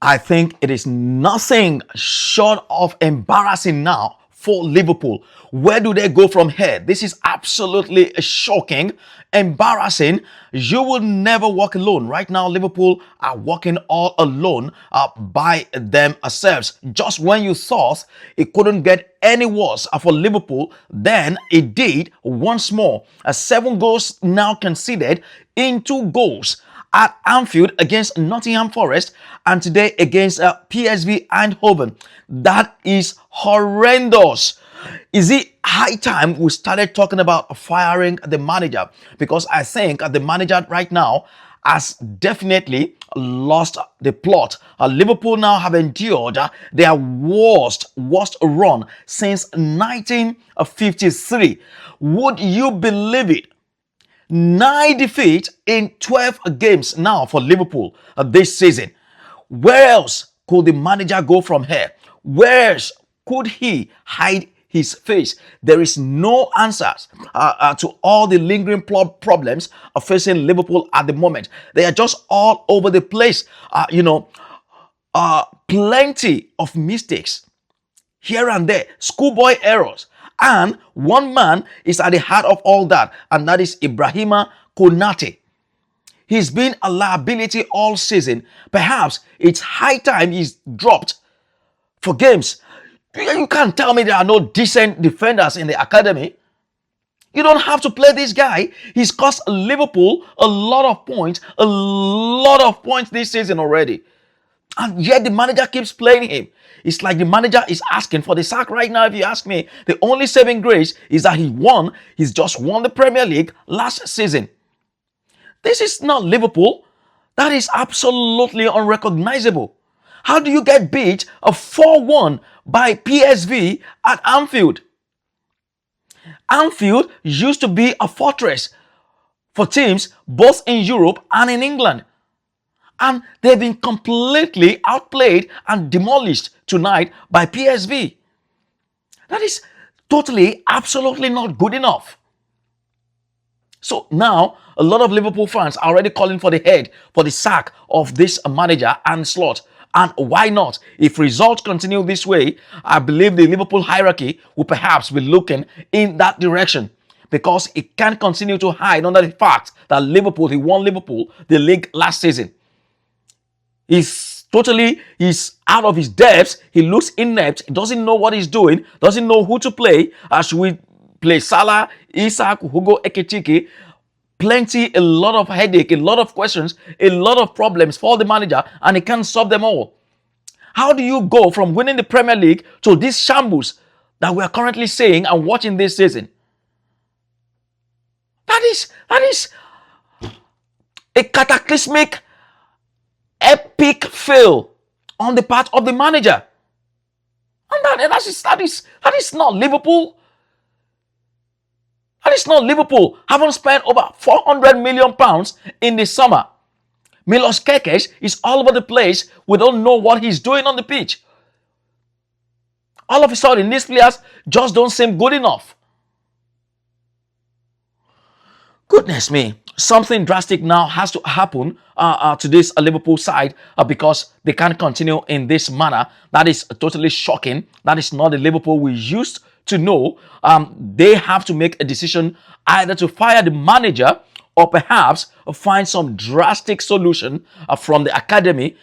I think it is nothing short of embarrassing now for Liverpool. Where do they go from here? This is absolutely shocking, embarrassing. You will never walk alone. Right now, Liverpool are walking all alone by themselves. Just when you thought it couldn't get any worse for Liverpool, then it did once more. 7 goals now conceded in 2 goals at Anfield against Nottingham Forest and today against PSV Eindhoven. That is horrendous. Is it high time we started talking about firing the manager? Because I think the manager right now has definitely lost the plot. Liverpool now have endured their worst run since 1953. Would you believe it? 9 defeats in 12 games now for Liverpool this season. Where else could the manager go from here? Where else could he hide his face? There is no answers to all the lingering problems facing Liverpool at the moment. They are just all over the place. Plenty of mistakes here and there, schoolboy errors. And one man is at the heart of all that, and that is Ibrahima Konate. He's been a liability all season. Perhaps it's high time he's dropped for games. You can't tell me there are no decent defenders in the academy. You don't have to play this guy. He's cost Liverpool a lot of points this season already. And yet the manager keeps playing him. It's like the manager is asking for the sack right now, if you ask me. The only saving grace is that he's just won the Premier League last season. This is not Liverpool. That is absolutely unrecognizable. How do you get beat 4-1 by PSV at Anfield? Anfield used to be a fortress for teams both in Europe and in England. And they've been completely outplayed and demolished tonight by PSV. That is totally, absolutely not good enough. So now, a lot of Liverpool fans are already calling for the sack of this manager, Arne Slot. And why not? If results continue this way, I believe the Liverpool hierarchy will perhaps be looking in that direction. Because it can't continue to hide under the fact that he won Liverpool the league last season. He's out of his depths. He looks inept. He doesn't know what he's doing. Doesn't know who to play. Should we play Salah, Isak, Hugo Ekitike? A lot of headache, a lot of questions, a lot of problems for the manager, and he can't solve them all. How do you go from winning the Premier League to this shambles that we are currently seeing and watching this season? That is a cataclysmic, epic fail on the part of the manager. And that is not Liverpool. That is not Liverpool. Haven't spent over £400 million in the summer. Milos Kekes is all over the place. We don't know what he's doing on the pitch. All of a sudden, these players just don't seem good enough. Goodness me. Something drastic now has to happen to this Liverpool side because they can't continue in this manner. That is totally shocking. That is not the Liverpool we used to know. They have to make a decision either to fire the manager or perhaps find some drastic solution from the academy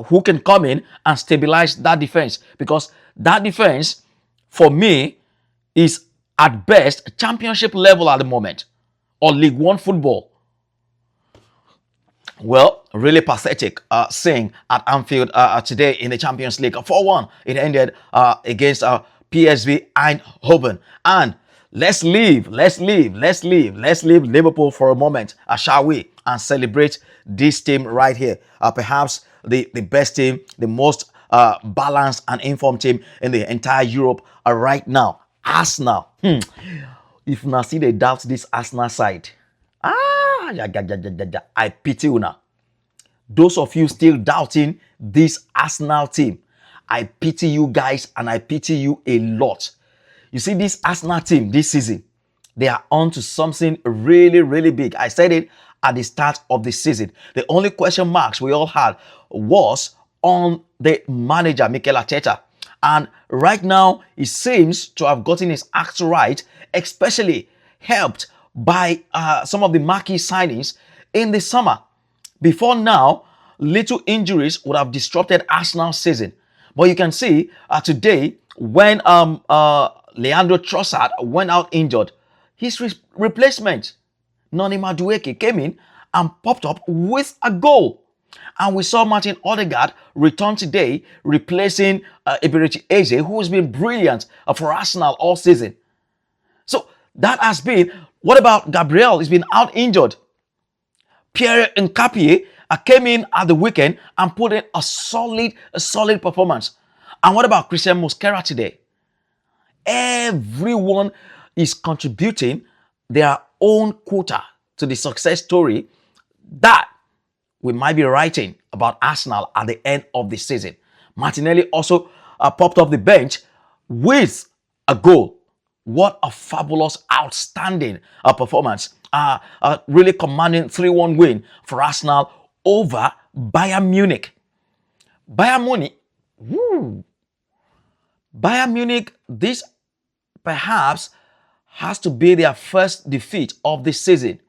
who can come in and stabilize that defense. Because that defense, for me, is at best championship level at the moment or League One football. Well, really pathetic seeing at Anfield today in the Champions League. 4-1, it ended against PSV Eindhoven. And let's leave Liverpool for a moment, shall we? And celebrate this team right here. Perhaps the best team, the most balanced and informed team in the entire Europe right now. Arsenal. If now see they doubt this Arsenal side, I pity you now. Those of you still doubting this Arsenal team, I pity you guys and I pity you a lot. You see, this Arsenal team this season, they are on to something really, really big. I said it at the start of the season. The only question marks we all had was on the manager, Mikel Arteta. And right now, he seems to have gotten his act right, especially helped by some of the marquee signings in the summer. Before now, little injuries would have disrupted Arsenal's season. But you can see today, when Leandro Trossard went out injured, his replacement, Noni Madueke, came in and popped up with a goal. And we saw Martin Odegaard return today, replacing Eberechi Eze, who has been brilliant for Arsenal all season. So that has been. What about Gabriel? He's been out injured. Pierre Nkapie came in at the weekend and put in a solid performance. And what about Christian Mosquera today? Everyone is contributing their own quota to the success story that we might be writing about Arsenal at the end of the season. Martinelli also popped off the bench with a goal. What a fabulous, outstanding performance. Really commanding 3-1 win for Arsenal over Bayern Munich. Bayern Munich, this perhaps has to be their first defeat of the season.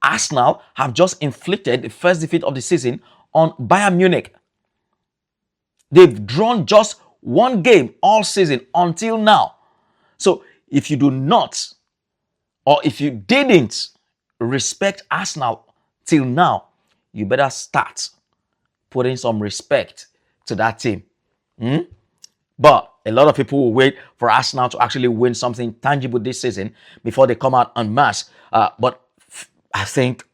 Arsenal have just inflicted the first defeat of the season on Bayern Munich. They've drawn just one game all season until now. So if you do not, or if you didn't respect Arsenal till now, you better start putting some respect to that team. But a lot of people will wait for Arsenal to actually win something tangible this season before they come out en masse. But I think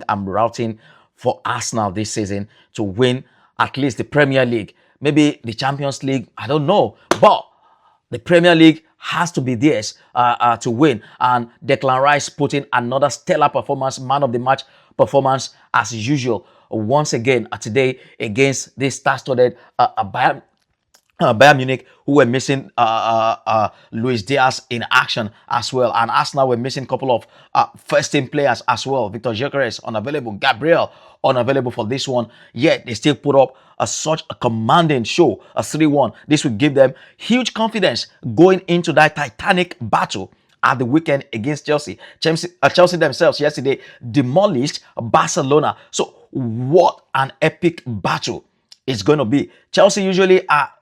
I'm routing for Arsenal this season to win at least the Premier League. Maybe the Champions League, I don't know. But the Premier League has to be theirs to win. And Declan Rice put in another stellar performance, man of the match performance as usual. Once again today against this star-studded Bayern Munich, who were missing Luis Diaz in action as well. And Arsenal were missing a couple of first-team players as well. Victor Gyökeres unavailable, Gabriel unavailable for this one. Yet they still put up such a commanding show, a 3-1. This will give them huge confidence going into that titanic battle at the weekend against Chelsea. Chelsea themselves yesterday demolished Barcelona. So what an epic battle it's going to be. Chelsea usually are,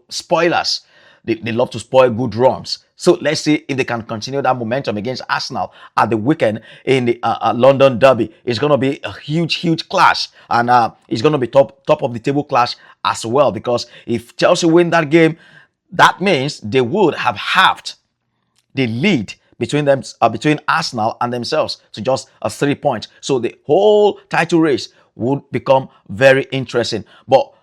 spoilers. They love to spoil good runs. So let's see if they can continue that momentum against Arsenal at the weekend in the London derby. It's going to be a huge clash. And it's going to be top of the table clash as well. Because if Chelsea win that game, that means they would have halved the lead between Arsenal and themselves to just 3 points. So the whole title race would become very interesting. But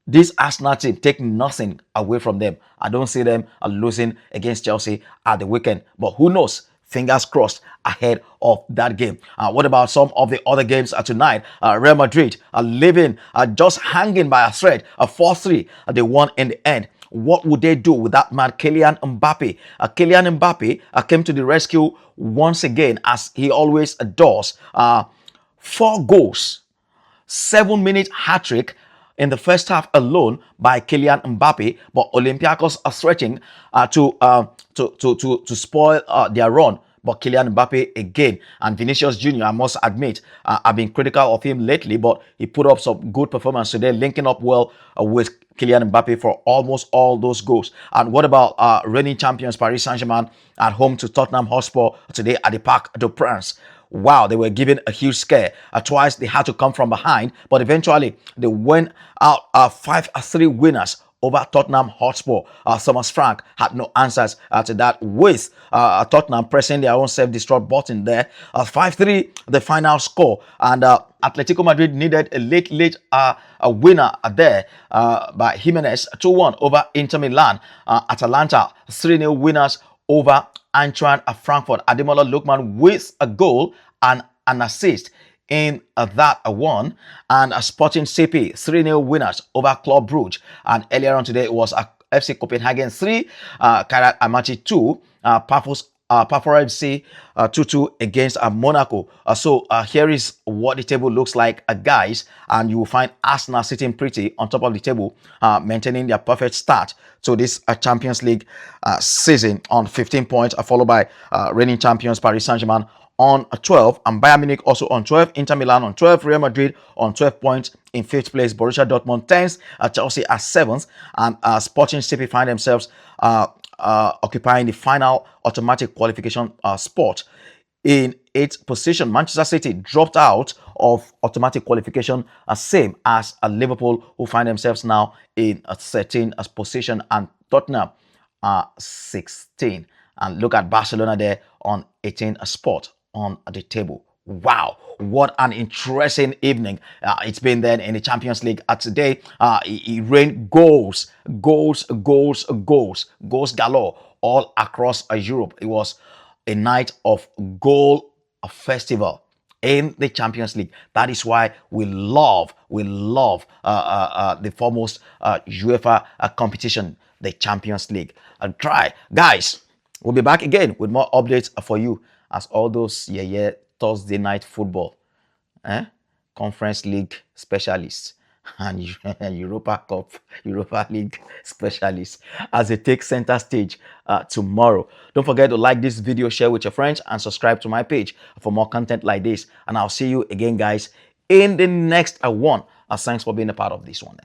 this Arsenal team take nothing away from them. I don't see them losing against Chelsea at the weekend. But who knows? Fingers crossed ahead of that game. What about some of the other games tonight? Real Madrid are just hanging by a thread. 4-3. They won in the end. What would they do with that man, Kylian Mbappé? Kylian Mbappé came to the rescue once again, as he always does. 4 goals. 7-minute hat-trick in the first half alone by Kylian Mbappé, but Olympiacos are threatening to spoil their run. But Kylian Mbappé again, and Vinicius Jr., I must admit, I've been critical of him lately, but he put up some good performance today, linking up well with Kylian Mbappé for almost all those goals. And what about reigning champions Paris Saint-Germain at home to Tottenham Hotspur today at the Parc des Princes? Wow, they were given a huge scare. Twice they had to come from behind, but eventually they went out 5-3 winners over Tottenham Hotspur. Thomas Frank had no answers to that, with Tottenham pressing their own self-destruct button there. 5-3 the final score, and Atletico Madrid needed a late a winner there by Jimenez. 2-1 over Inter Milan. Atalanta 3-0 winners over Eintracht Frankfurt. Ademola Lookman with a goal and an assist in that one. And Sporting CP 3-0 winners over Club Brugge. And earlier on today it was FC Copenhagen 3, Kairat Almaty 2, Pafos Pafos FC 2-2 against Monaco. So here is what the table looks like, guys, and you will find Arsenal sitting pretty on top of the table, maintaining their perfect start to this Champions League season on 15 points, followed by reigning champions Paris Saint-Germain on 12, and Bayern Munich also on 12, Inter Milan on 12, Real Madrid on 12 points in 5th place, Borussia Dortmund 10th, Chelsea at 7th, and Sporting CP find themselves occupying the final automatic qualification spot in 8th position. Manchester City dropped out of automatic qualification, same as Liverpool, who find themselves now in 13th position, and Tottenham 16. And look at Barcelona there on 18th spot on the table. Wow, what an interesting evening it's been then in the Champions League. Today, it rained goals galore all across Europe. It was a night of goal festival in the Champions League. That is why we love the foremost UEFA competition, the Champions League. And guys, we'll be back again with more updates for you, as all those Thursday night football, Conference League specialists and Europa League specialists, as they take center stage tomorrow. Don't forget to like this video, share with your friends, and subscribe to my page for more content like this. And I'll see you again, guys, in the next one. Thanks for being a part of this one.